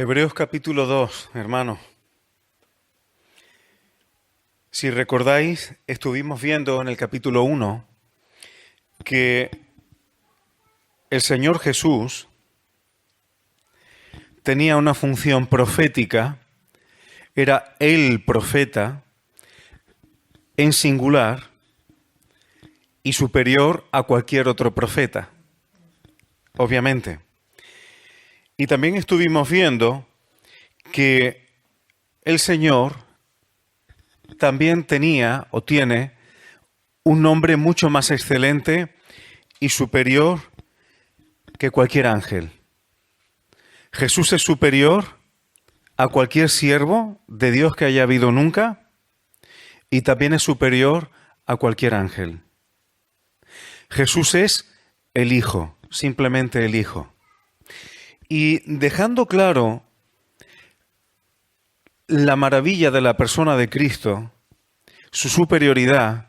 Hebreos capítulo 2, hermano. Si recordáis, estuvimos viendo en el capítulo 1 que el Señor Jesús tenía una función profética, era el profeta en singular y superior a cualquier otro profeta, obviamente. Y también estuvimos viendo que el Señor también tenía o tiene un nombre mucho más excelente y superior que cualquier ángel. Jesús es superior a cualquier siervo de Dios que haya habido nunca y también es superior a cualquier ángel. Jesús es el Hijo, simplemente el Hijo. Y dejando claro la maravilla de la persona de Cristo, su superioridad,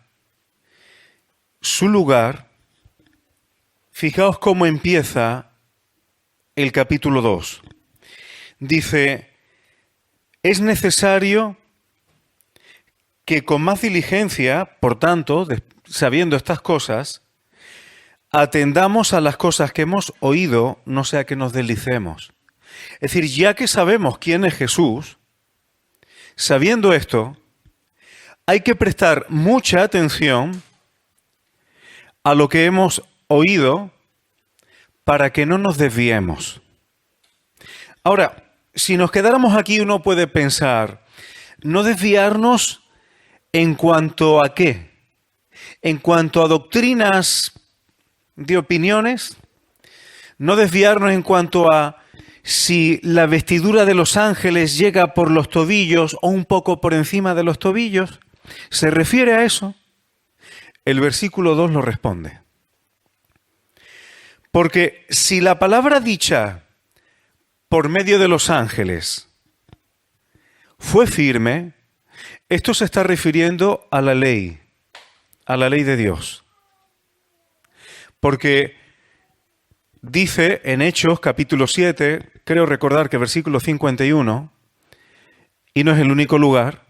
su lugar, fijaos cómo empieza el capítulo 2. Dice, es necesario que con más diligencia, por tanto, sabiendo estas cosas, atendamos a las cosas que hemos oído, no sea que nos deslicemos. Es decir, ya que sabemos quién es Jesús, sabiendo esto, hay que prestar mucha atención a lo que hemos oído para que no nos desviemos. Ahora, si nos quedáramos aquí, uno puede pensar, no desviarnos en cuanto a qué, en cuanto a doctrinas de opiniones, no desviarnos en cuanto a si la vestidura de los ángeles llega por los tobillos o un poco por encima de los tobillos. ¿Se refiere a eso? El versículo 2 lo responde. Porque si la palabra dicha por medio de los ángeles fue firme, esto se está refiriendo a la ley de Dios. Porque dice en Hechos capítulo 7, creo recordar que versículo 51, y no es el único lugar,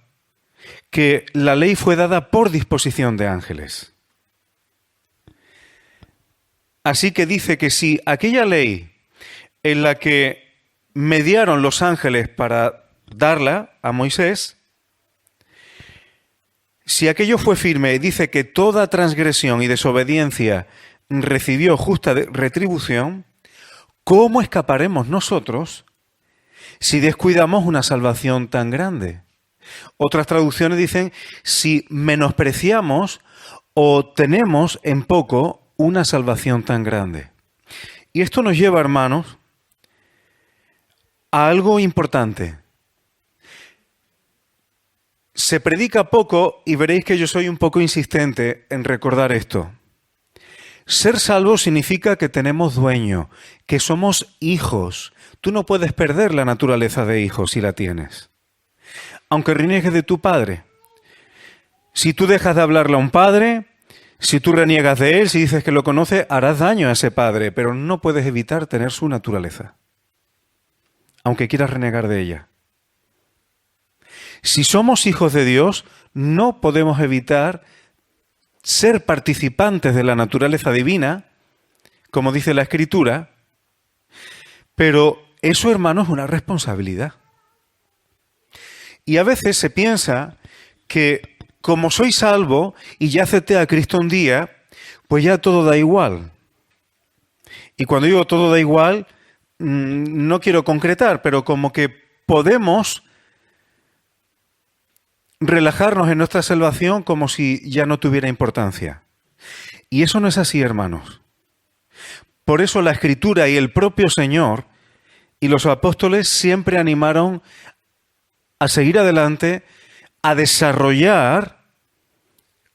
que la ley fue dada por disposición de ángeles. Así que dice que si aquella ley en la que mediaron los ángeles para darla a Moisés, si aquello fue firme y dice que toda transgresión y desobediencia recibió justa retribución, ¿cómo escaparemos nosotros si descuidamos una salvación tan grande? Otras traducciones dicen, si menospreciamos o tenemos en poco una salvación tan grande. Y esto nos lleva, hermanos, a algo importante. Se predica poco y veréis que yo soy un poco insistente en recordar esto. Ser salvo significa que tenemos dueño, que somos hijos. Tú no puedes perder la naturaleza de hijo si la tienes. Aunque reniegues de tu padre. Si tú dejas de hablarle a un padre, si tú reniegas de él, si dices que lo conoce, harás daño a ese padre, pero no puedes evitar tener su naturaleza, aunque quieras renegar de ella. Si somos hijos de Dios, no podemos evitar ser participantes de la naturaleza divina, como dice la Escritura, pero eso, hermano, es una responsabilidad. Y a veces se piensa que como soy salvo y ya acepté a Cristo un día, pues ya todo da igual. Y cuando digo todo da igual, no quiero concretar, pero como que podemos relajarnos en nuestra salvación como si ya no tuviera importancia. Y eso no es así, hermanos. Por eso la Escritura y el propio Señor y los apóstoles siempre animaron a seguir adelante, a desarrollar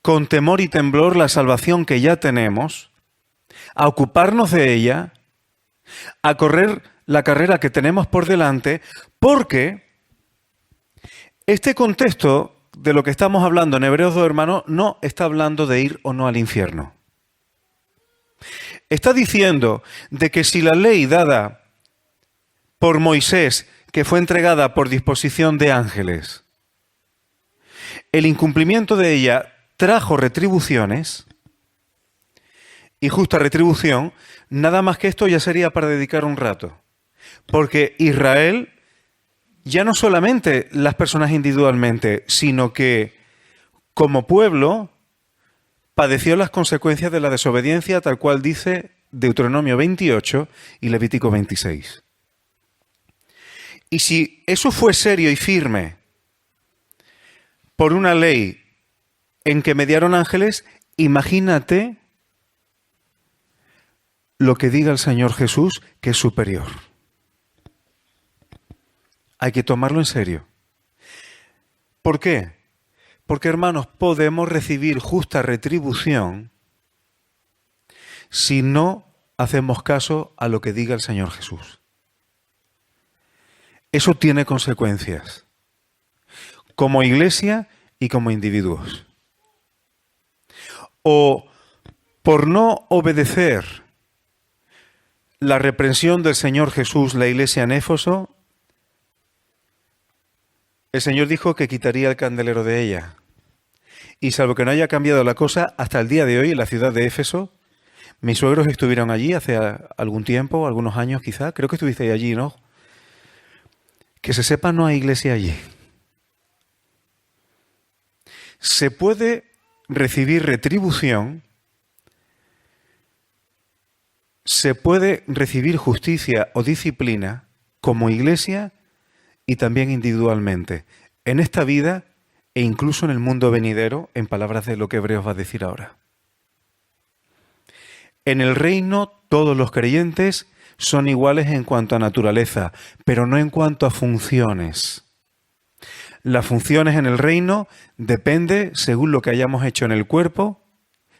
con temor y temblor la salvación que ya tenemos, a ocuparnos de ella, a correr la carrera que tenemos por delante, porque este contexto de lo que estamos hablando en Hebreos 2, hermano, no está hablando de ir o no al infierno. Está diciendo de que si la ley dada por Moisés que fue entregada por disposición de ángeles, el incumplimiento de ella trajo retribuciones y justa retribución, nada más que esto ya sería para dedicar un rato. Porque Israel, ya no solamente las personas individualmente, sino que como pueblo padeció las consecuencias de la desobediencia, tal cual dice Deuteronomio 28 y Levítico 26. Y si eso fue serio y firme por una ley en que mediaron ángeles, imagínate lo que diga el Señor Jesús, que es superior. Hay que tomarlo en serio. ¿Por qué? Porque, hermanos, podemos recibir justa retribución si no hacemos caso a lo que diga el Señor Jesús. Eso tiene consecuencias, como iglesia y como individuos. O por no obedecer la reprensión del Señor Jesús, la iglesia en Éfeso, el Señor dijo que quitaría el candelero de ella. Y salvo que no haya cambiado la cosa, hasta el día de hoy en la ciudad de Éfeso, mis suegros estuvieron allí hace algún tiempo, algunos años quizá, creo que estuvisteis allí, ¿no? Que se sepa, no hay iglesia allí. Se puede recibir retribución, se puede recibir justicia o disciplina como iglesia y también individualmente, en esta vida e incluso en el mundo venidero, en palabras de lo que Hebreos va a decir ahora. En el reino todos los creyentes son iguales en cuanto a naturaleza, pero no en cuanto a funciones. Las funciones en el reino depende según lo que hayamos hecho en el cuerpo,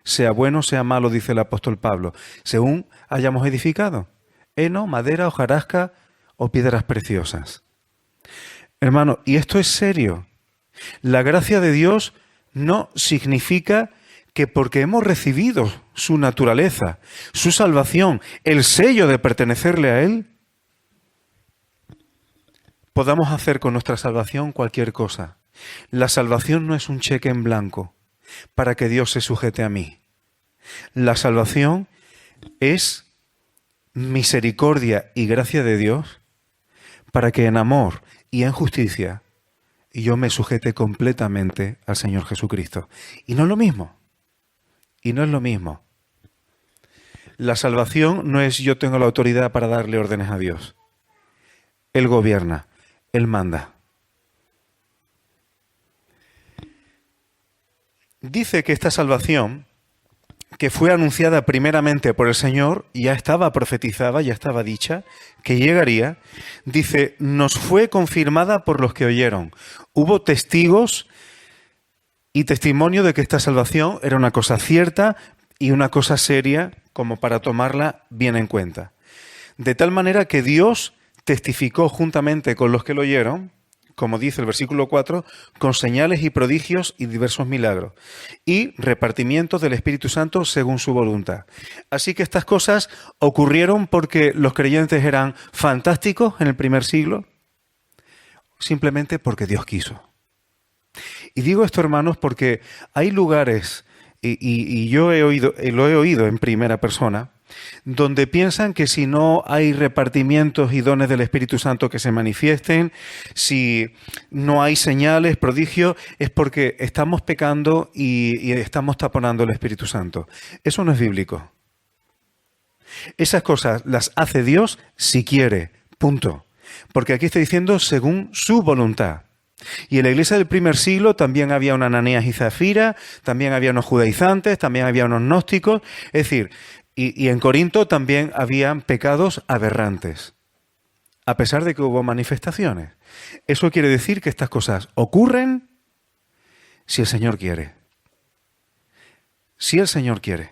sea bueno, sea malo, dice el apóstol Pablo, según hayamos edificado, heno, madera, hojarasca o piedras preciosas. Hermano, y esto es serio. La gracia de Dios no significa que porque hemos recibido su naturaleza, su salvación, el sello de pertenecerle a Él, podamos hacer con nuestra salvación cualquier cosa. La salvación no es un cheque en blanco para que Dios se sujete a mí. La salvación es misericordia y gracia de Dios para que en amor y en justicia yo me sujete completamente al Señor Jesucristo. Y no es lo mismo. Y no es lo mismo. La salvación no es yo tengo la autoridad para darle órdenes a Dios. Él gobierna, Él manda. Dice que esta salvación, que fue anunciada primeramente por el Señor, ya estaba profetizada, ya estaba dicha, que llegaría, dice, nos fue confirmada por los que oyeron. Hubo testigos y testimonio de que esta salvación era una cosa cierta y una cosa seria como para tomarla bien en cuenta. De tal manera que Dios testificó juntamente con los que lo oyeron, como dice el versículo 4, con señales y prodigios y diversos milagros, y repartimientos del Espíritu Santo según su voluntad. Así que estas cosas ocurrieron porque los creyentes eran fantásticos en el primer siglo, simplemente porque Dios quiso. Y digo esto, hermanos, porque hay lugares, y yo lo he oído en primera persona, donde piensan que si no hay repartimientos y dones del Espíritu Santo que se manifiesten, si no hay señales, prodigios, es porque estamos pecando y estamos taponando el Espíritu Santo. Eso no es bíblico. Esas cosas las hace Dios si quiere, punto. Porque aquí está diciendo según su voluntad. Y en la iglesia del primer siglo también había una Ananías y Zafira, también había unos judaizantes, también había unos gnósticos, es decir, y en Corinto también habían pecados aberrantes, a pesar de que hubo manifestaciones. Eso quiere decir que estas cosas ocurren si el Señor quiere. Si el Señor quiere.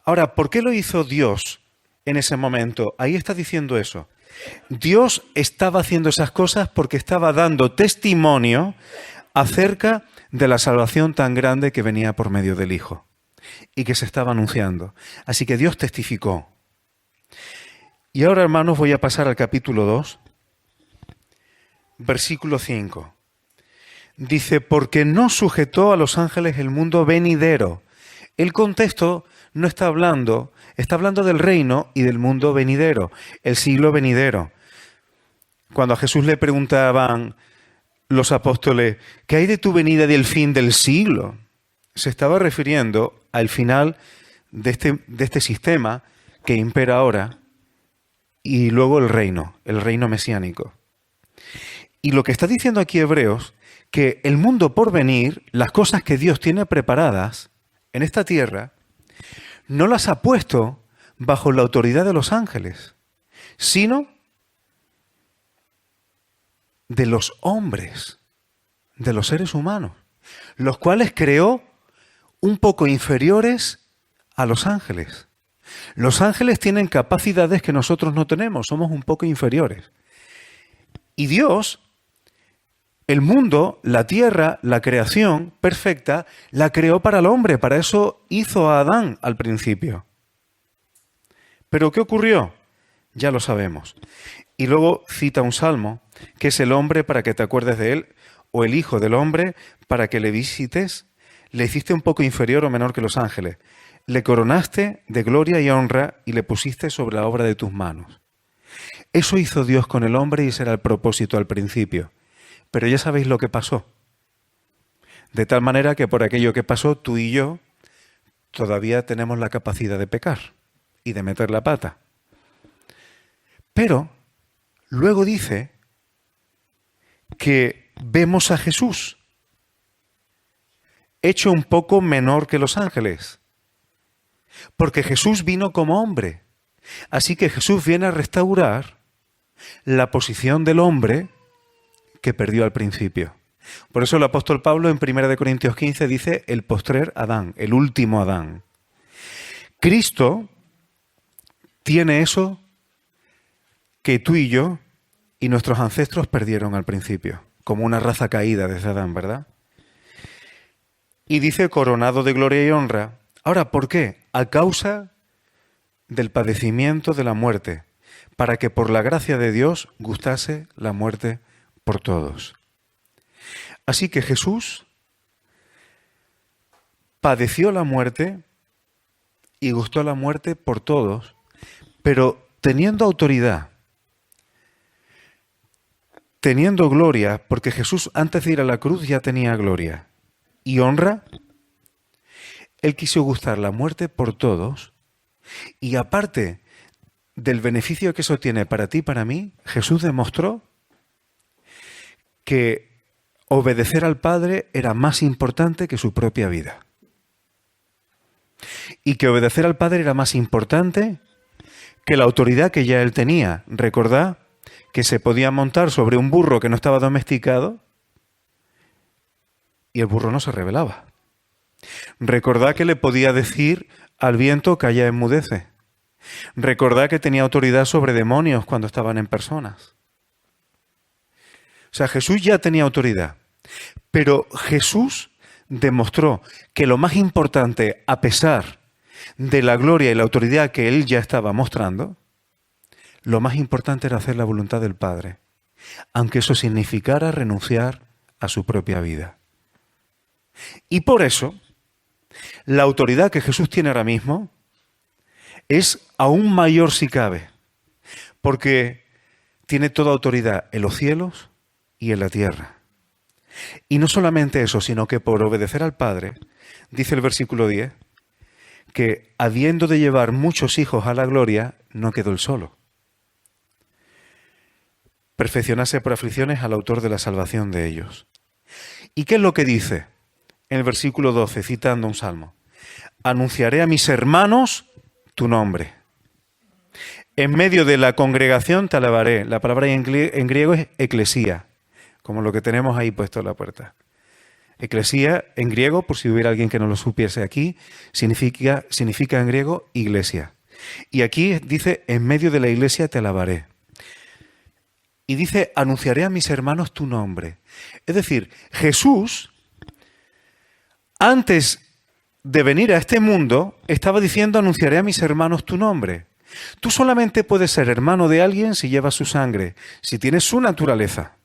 Ahora, ¿por qué lo hizo Dios en ese momento? Ahí está diciendo eso. Dios estaba haciendo esas cosas porque estaba dando testimonio acerca de la salvación tan grande que venía por medio del Hijo y que se estaba anunciando. Así que Dios testificó. Y ahora, hermanos, voy a pasar al capítulo 2. versículo 5. Dice, porque no sujetó a los ángeles el mundo venidero. El contexto no está hablando del reino y del mundo venidero, el siglo venidero. Cuando a Jesús le preguntaban los apóstoles, ¿qué hay de tu venida y del fin del siglo? Se estaba refiriendo al final de este sistema que impera ahora y luego el reino mesiánico. Y lo que está diciendo aquí Hebreos, que el mundo por venir, las cosas que Dios tiene preparadas en esta tierra, no las ha puesto bajo la autoridad de los ángeles, sino de los hombres, de los seres humanos, los cuales creó un poco inferiores a los ángeles. Los ángeles tienen capacidades que nosotros no tenemos, somos un poco inferiores. Y Dios, el mundo, la tierra, la creación perfecta, la creó para el hombre, para eso hizo a Adán al principio. ¿Pero qué ocurrió? Ya lo sabemos. Y luego cita un salmo, que es el hombre para que te acuerdes de él, o el hijo del hombre para que le visites. Le hiciste un poco inferior o menor que los ángeles. Le coronaste de gloria y honra y le pusiste sobre la obra de tus manos. Eso hizo Dios con el hombre y ese era el propósito al principio. Pero ya sabéis lo que pasó. De tal manera que por aquello que pasó, tú y yo todavía tenemos la capacidad de pecar y de meter la pata. Pero luego dice que vemos a Jesús hecho un poco menor que los ángeles. Porque Jesús vino como hombre. Así que Jesús viene a restaurar la posición del hombre que perdió al principio. Por eso el apóstol Pablo en 1 Corintios 15 dice el postrer Adán, el último Adán. Cristo tiene eso que tú y yo y nuestros ancestros perdieron al principio, como una raza caída desde Adán, ¿verdad? Y dice coronado de gloria y honra. Ahora, ¿por qué? A causa del padecimiento de la muerte, para que por la gracia de Dios gustase la muerte por todos. Así que Jesús padeció la muerte y gustó la muerte por todos, pero teniendo autoridad, teniendo gloria, porque Jesús antes de ir a la cruz ya tenía gloria y honra. Él quiso gustar la muerte por todos y aparte del beneficio que eso tiene para ti y para mí, Jesús demostró que obedecer al Padre era más importante que su propia vida. Y que obedecer al Padre era más importante que la autoridad que ya él tenía. Recordad que se podía montar sobre un burro que no estaba domesticado y el burro no se rebelaba. Recordad que le podía decir al viento calla, enmudece. Recordad que tenía autoridad sobre demonios cuando estaban en personas. O sea, Jesús ya tenía autoridad, pero Jesús demostró que lo más importante, a pesar de la gloria y la autoridad que él ya estaba mostrando, lo más importante era hacer la voluntad del Padre, aunque eso significara renunciar a su propia vida. Y por eso, la autoridad que Jesús tiene ahora mismo es aún mayor si cabe, porque tiene toda autoridad en los cielos y en la tierra. Y no solamente eso, sino que por obedecer al Padre, dice el versículo 10, que habiendo de llevar muchos hijos a la gloria, no quedó él solo. Perfeccionarse por aflicciones al autor de la salvación de ellos. ¿Y qué es lo que dice en el versículo 12, citando un salmo? Anunciaré a mis hermanos tu nombre. En medio de la congregación te alabaré. La palabra en griego es eclesía, como lo que tenemos ahí puesto en la puerta. Eclesía en griego, por si hubiera alguien que no lo supiese aquí, significa en griego iglesia. Y aquí dice, en medio de la iglesia te alabaré. Y dice, anunciaré a mis hermanos tu nombre. Es decir, Jesús, antes de venir a este mundo, estaba diciendo, anunciaré a mis hermanos tu nombre. Tú solamente puedes ser hermano de alguien si llevas su sangre, si tienes su naturaleza.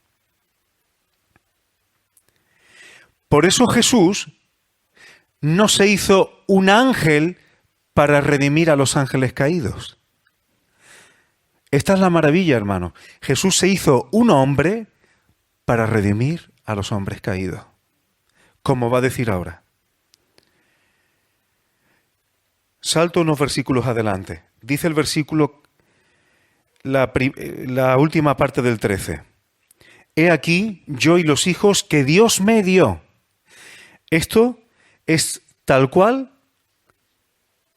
Por eso Jesús no se hizo un ángel para redimir a los ángeles caídos. Esta es la maravilla, hermano. Jesús se hizo un hombre para redimir a los hombres caídos. Como va a decir ahora. Salto unos versículos adelante. Dice el versículo, la última parte del 13. He aquí yo y los hijos que Dios me dio. Esto es tal cual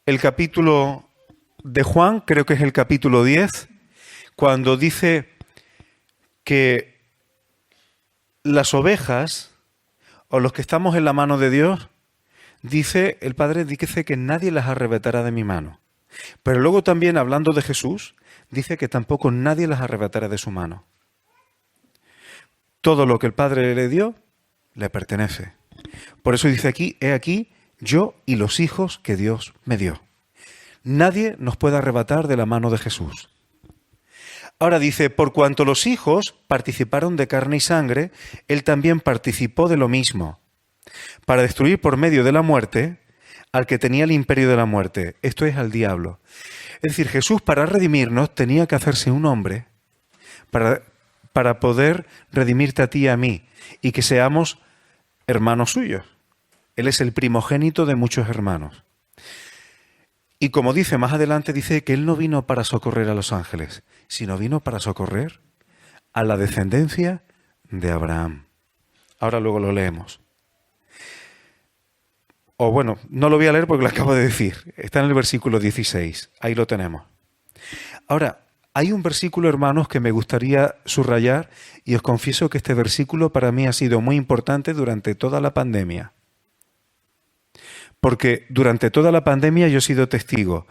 el capítulo de Juan, creo que es el capítulo 10, cuando dice que las ovejas, o los que estamos en la mano de Dios, dice el Padre, dice que nadie las arrebatará de mi mano. Pero luego también, hablando de Jesús, dice que tampoco nadie las arrebatará de su mano. Todo lo que el Padre le dio, le pertenece. Por eso dice aquí, he aquí, yo y los hijos que Dios me dio. Nadie nos puede arrebatar de la mano de Jesús. Ahora dice, por cuanto los hijos participaron de carne y sangre, él también participó de lo mismo, para destruir por medio de la muerte al que tenía el imperio de la muerte, esto es al diablo. Es decir, Jesús para redimirnos tenía que hacerse un hombre para poder redimirte a ti y a mí y que seamos hermanos suyos. Él es el primogénito de muchos hermanos. Y como dice más adelante, dice que Él no vino para socorrer a los ángeles, sino vino para socorrer a la descendencia de Abraham. Ahora luego lo leemos. O bueno, no lo voy a leer porque lo acabo de decir. Está en el versículo 16. Ahí lo tenemos. Ahora, hay un versículo, hermanos, que me gustaría subrayar y os confieso que este versículo para mí ha sido muy importante durante toda la pandemia. Porque durante toda la pandemia yo he sido testigo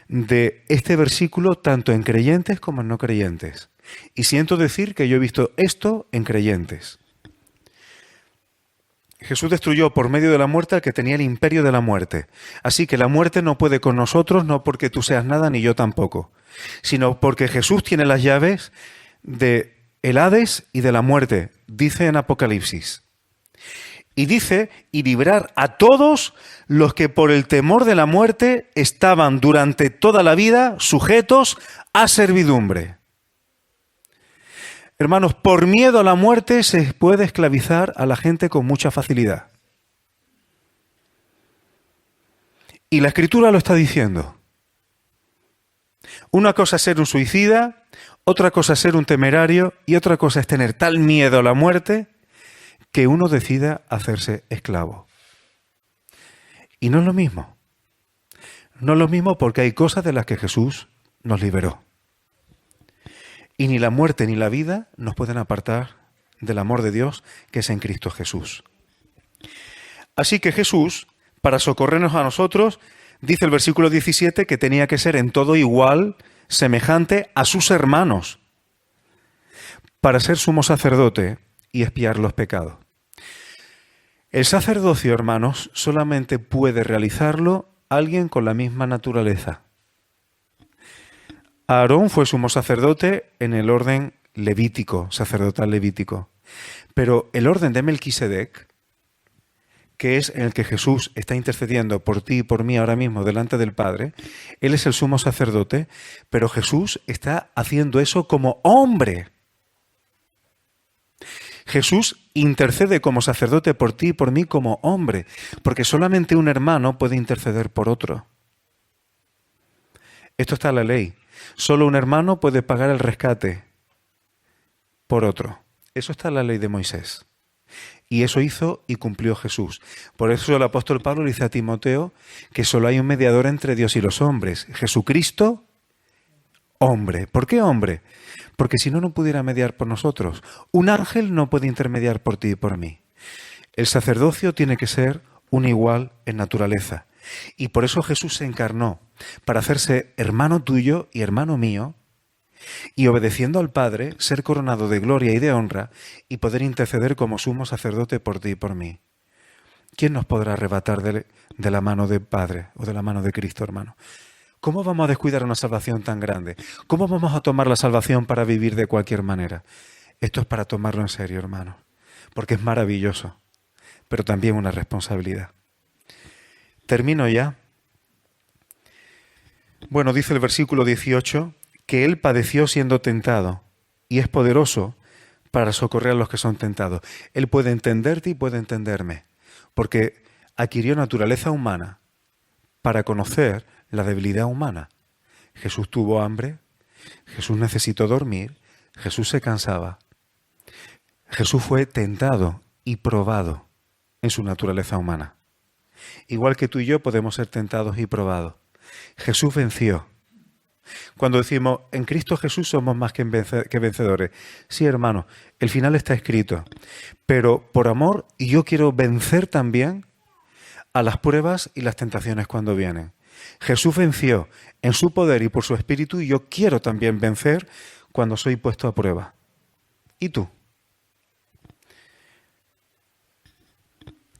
de este versículo tanto en creyentes como en no creyentes. Y siento decir que yo he visto esto en creyentes. Jesús destruyó por medio de la muerte al que tenía el imperio de la muerte. Así que la muerte no puede con nosotros, no porque tú seas nada ni yo tampoco, sino porque Jesús tiene las llaves de el Hades y de la muerte, dice en Apocalipsis. Y dice, y librar a todos los que por el temor de la muerte estaban durante toda la vida sujetos a servidumbre. Hermanos, por miedo a la muerte se puede esclavizar a la gente con mucha facilidad. Y la Escritura lo está diciendo. Una cosa es ser un suicida, otra cosa es ser un temerario y otra cosa es tener tal miedo a la muerte que uno decida hacerse esclavo. Y no es lo mismo. No es lo mismo porque hay cosas de las que Jesús nos liberó. Y ni la muerte ni la vida nos pueden apartar del amor de Dios que es en Cristo Jesús. Así que Jesús, para socorrernos a nosotros, dice el versículo 17 que tenía que ser en todo igual, semejante a sus hermanos, para ser sumo sacerdote y expiar los pecados. El sacerdocio, hermanos, solamente puede realizarlo alguien con la misma naturaleza. Aarón fue sumo sacerdote en el orden levítico, sacerdotal levítico. Pero el orden de Melquisedec, que es en el que Jesús está intercediendo por ti y por mí ahora mismo delante del Padre, Él es el sumo sacerdote, pero Jesús está haciendo eso como hombre. Jesús intercede como sacerdote por ti y por mí como hombre, porque solamente un hermano puede interceder por otro. Esto está en la ley. Solo un hermano puede pagar el rescate por otro. Eso está en la ley de Moisés. Y eso hizo y cumplió Jesús. Por eso el apóstol Pablo le dice a Timoteo que solo hay un mediador entre Dios y los hombres. Jesucristo, hombre. ¿Por qué hombre? Porque si no, no pudiera mediar por nosotros. Un ángel no puede intermediar por ti y por mí. El sacerdocio tiene que ser un igual en naturaleza. Y por eso Jesús se encarnó, para hacerse hermano tuyo y hermano mío, y obedeciendo al Padre, ser coronado de gloria y de honra, y poder interceder como sumo sacerdote por ti y por mí. ¿Quién nos podrá arrebatar de la mano del Padre o de la mano de Cristo, hermano? ¿Cómo vamos a descuidar una salvación tan grande? ¿Cómo vamos a tomar la salvación para vivir de cualquier manera? Esto es para tomarlo en serio, hermano, porque es maravilloso. pero también una responsabilidad. Termino ya. Bueno, dice el versículo 18 que Él padeció siendo tentado y es poderoso para socorrer a los que son tentados. Él puede entenderte y puede entenderme, porque adquirió naturaleza humana para conocer la debilidad humana. Jesús tuvo hambre, Jesús necesitó dormir, Jesús se cansaba. Jesús fue tentado y probado en su naturaleza humana. Igual que tú y yo podemos ser tentados y probados. Jesús venció. Cuando decimos, en Cristo Jesús somos más que vencedores. Sí, hermano, el final está escrito. Pero por amor, y yo quiero vencer también a las pruebas y las tentaciones cuando vienen. Jesús venció en su poder y por su espíritu, y yo quiero también vencer cuando soy puesto a prueba. ¿Y tú?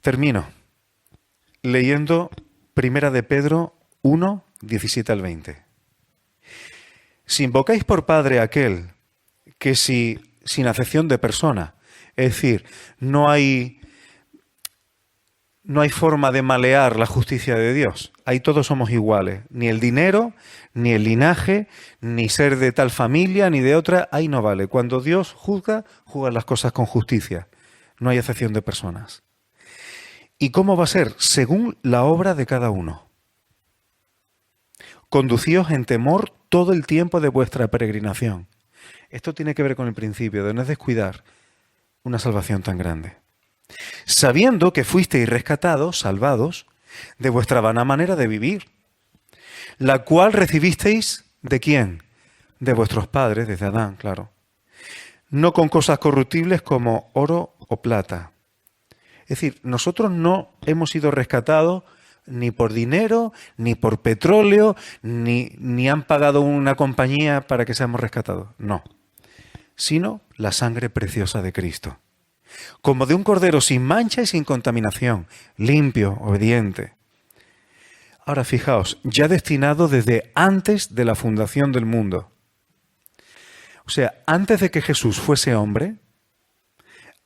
Termino leyendo 1 de Pedro 1, 17 al 20. Si invocáis por Padre a aquel que sin acepción de persona, es decir, no hay forma de malear la justicia de Dios. Ahí todos somos iguales. Ni el dinero, ni el linaje, ni ser de tal familia, ni de otra, ahí no vale. Cuando Dios juzga, juzga las cosas con justicia. No hay acepción de personas. ¿Y cómo va a ser? Según la obra de cada uno. Conducíos en temor todo el tiempo de vuestra peregrinación. Esto tiene que ver con el principio de no descuidar una salvación tan grande. Sabiendo que fuisteis rescatados, salvados, de vuestra vana manera de vivir, la cual recibisteis ¿de quién? De vuestros padres, desde Adán, claro. No con cosas corruptibles como oro o plata. Es decir, nosotros no hemos sido rescatados ni por dinero, ni por petróleo, ni han pagado una compañía para que seamos rescatados. No, sino la sangre preciosa de Cristo. Como de un cordero sin mancha y sin contaminación, limpio, obediente. Ahora fijaos, ya destinado desde antes de la fundación del mundo. O sea, antes de que Jesús fuese hombre,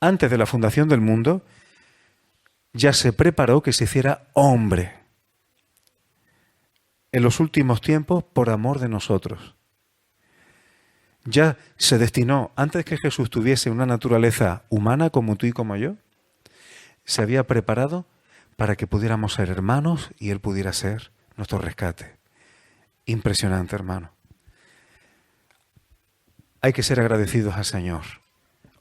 antes de la fundación del mundo, ya se preparó que se hiciera hombre en los últimos tiempos por amor de nosotros. Ya se destinó, antes que Jesús tuviese una naturaleza humana como tú y como yo, se había preparado para que pudiéramos ser hermanos y Él pudiera ser nuestro rescate. Impresionante, hermano. Hay que ser agradecidos al Señor,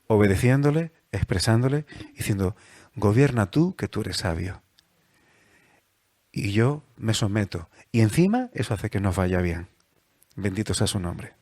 obedeciéndole, expresándole, diciendo, gobierna tú, que tú eres sabio. Y yo me someto. Y encima eso hace que nos vaya bien. Bendito sea su nombre.